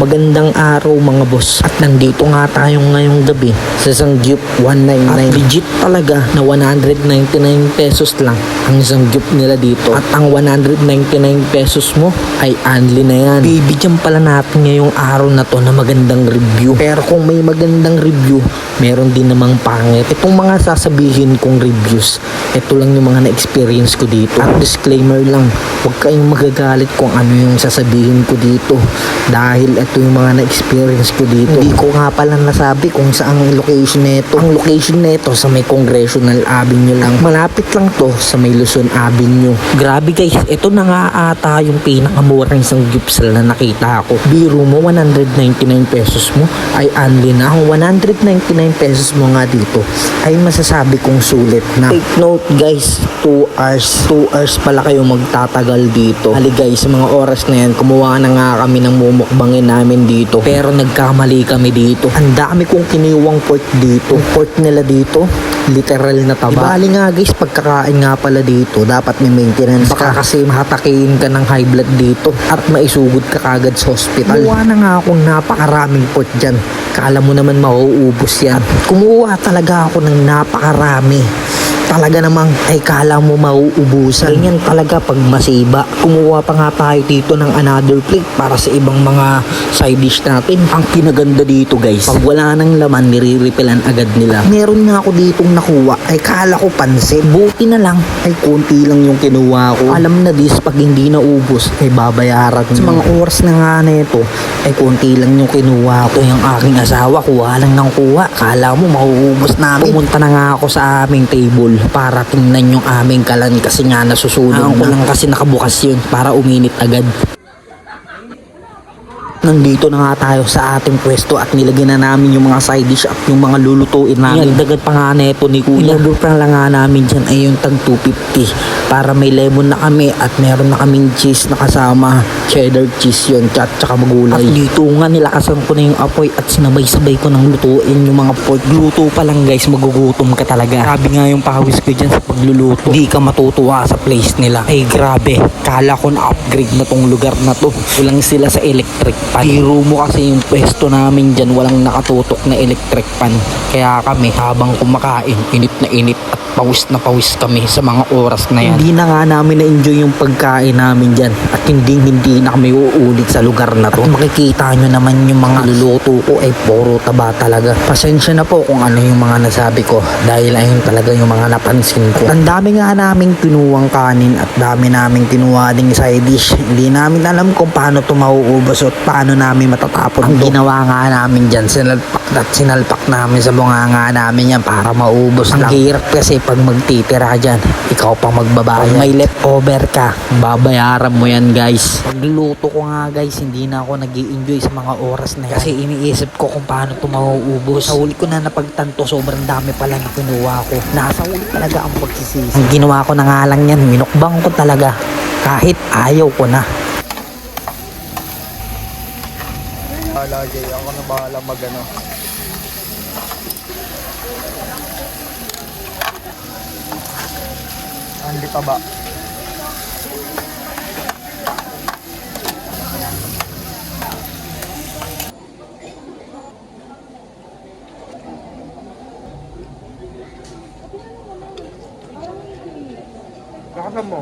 Magandang araw mga boss. At nandito nga tayo ngayong gabi sa isang Jeep 199. At legit talaga na 199 pesos lang ang isang Jeep nila dito. At ang 199 pesos mo ay only na yan. Bibigyan pala natin ngayong araw na to na magandang review. Pero kung may magandang review, meron din namang pangit. Itong mga sasabihin kong reviews, ito lang yung mga na-experience ko dito. At disclaimer lang, huwag kayong magagalit kung ano yung sasabihin ko dito. Dahil ito yung mga na-experience ko dito. Hindi ko nga pala nasabi kung saan ang location nito. Ang location nito sa may Congressional Avenue lang. Malapit lang to sa may Luzon Avenue. Grabe guys, ito na nga ata yung pinakamurang isang gypsal na nakita ko. Biro mo, 199 pesos mo ay only na. Ang 199 pesos mo nga dito ay masasabi kong sulit na. Take note guys, 2 hours. 2 hours pala kayo magtatagal dito. Ali guys, sa mga oras na yan, kumuha na nga kami ng mumukbangin namin dito. Pero nagkamali kami dito. Ang dami kong kiniwang pork dito. Yung pork nila dito, literal na taba. Ibali nga guys, pagkakain nga pala dito, dapat may maintenance ka. Baka kasi mahatakiin ka ng high blood dito at maisugod ka kagad sa hospital. Kumuha na nga akong napakaraming pork dyan. Kala mo naman mauubos yan. At kumuha talaga ako ng napakarami. Talaga namang ay kala mo mauubusan. Ganyan talaga pag masiba. Kumuha pa nga tayo dito ng another plate para sa ibang mga side dish natin. Ang pinaganda dito guys, pag wala nang laman, nire-refilan agad nila. Meron nga ako ditong nakuha, ay kala ko pansit. Buti na lang, ay konti lang yung kinuha ko. Alam na this, pag hindi naubos, ay babayaran. Sa mga oras na nga na ito, ay konti lang yung kinuha ko. Yung aking asawa, kuha lang ng kuha. Kala mo mauubos namin. Pumunta na nga ako sa aming table para tingnan yung aming kalan kasi nga nasusunog na. Ko lang kasi nakabukas yun para uminit agad. Nandito na nga tayo sa ating pwesto at nilagyan na namin yung mga side dish at yung mga lulutuin namin. Dagdag pa nga neto ni Kuya. Inorder pa lang nga namin dyan ay yung tag 250 para may lemon na kami at meron na kaming cheese na kasama. Cheddar cheese yun, tsaka magulay. At dito nga nilakasan ko na yung apoy at sinabay-sabay ko ng lutuin yung mga pork. Luto pa lang guys, magugutom ka talaga. Grabe nga yung pawis ko dyan sa pagluluto. Di ka matutuwa sa place nila. Ay grabe, kala ko na upgrade na tong lugar na to. Kulang sila sa electric pan. Biro mo kasi yung pwesto namin dyan, walang nakatutok na electric pan. Kaya kami habang kumakain, init na init at pawis na pawis kami sa mga oras na yan. Hindi na nga namin na-enjoy yung pagkain namin dyan at hindi na kami uulit sa lugar na to. At makikita nyo naman yung mga luluto ko ay puro taba talaga. Pasensya na po kung ano yung mga nasabi ko dahil ayun talaga yung mga napansin ko. Ang dami nga naming kinuwang kanin at dami naming kinuha ding side dish. Hindi namin alam kung paano ito mauubos at paano namin matatapon. Ang ginawa nga namin dyan, sinalpak namin sa bunganga namin yan para maubos lang. Ang hirap kasi pag magtitira dyan, ikaw pa magbabayad. Pag may leftover ka, babayaran mo yan guys. Pagluto ko nga guys, hindi na ako nag-i-enjoy sa mga oras na yan. Kasi iniisip ko kung paano ito mauubos. Sa huli ko na napagtanto, sobrang dami pala na kinuha ko. Nasa huli talaga ang pagsisisi. Ang ginawa ko na nga lang yan, minukbang ko talaga. Kahit ayaw ko na. Lagi ako na bahala magano. Andi taba. Kakasam mo?